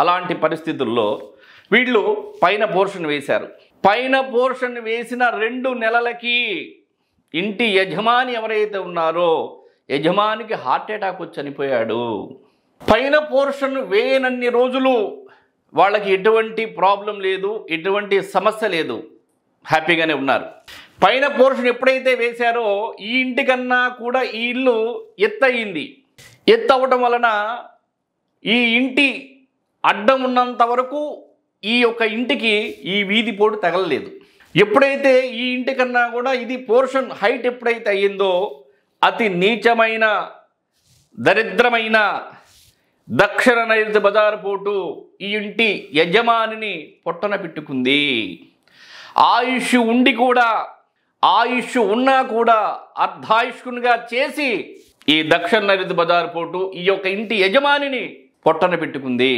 అలాంటి పరిస్థితుల్లో వీళ్ళు పైన పోర్షన్ వేశారు. పైన పోర్షన్ వేసిన 2 నెలలకి ఇంటి యజమాని ఎవరైతే ఉన్నారో యజమానికి హార్ట్ అటాక్ వచ్చి చనిపోయాడు. పైన పోర్షన్ వేయనన్ని రోజులు వాళ్ళకి ఎటువంటి ప్రాబ్లం లేదు, ఎటువంటి సమస్య లేదు, హ్యాపీగానే ఉన్నారు. పైన పోర్షన్ ఎప్పుడైతే వేశారో ఈ ఇంటికన్నా కూడా ఈ ఇల్లు ఎత్తయింది. ఎత్తవటం వలన ఈ ఇంటి అడ్డం ఉన్నంత వరకు ఈ యొక్క ఇంటికి ఈ వీధి పోటు తగలలేదు. ఎప్పుడైతే ఈ ఇంటికన్నా కూడా ఇది పోర్షన్ హైట్ ఎప్పుడైతే అయ్యిందో అతి నీచమైన దరిద్రమైన దక్షిణ నైరుతి బజారు పోటు ఈ ఇంటి యజమానిని పొట్టన పెట్టుకుంది. ఆయుష్ ఉండి కూడా, ఆయుష్ ఉన్నా కూడా అర్ధాయుష్కునిగా చేసి ఈ దక్షిణ నైరుతి బజారు పోటు ఈ యొక్క ఇంటి యజమానిని పొట్టన పెట్టుకుంది.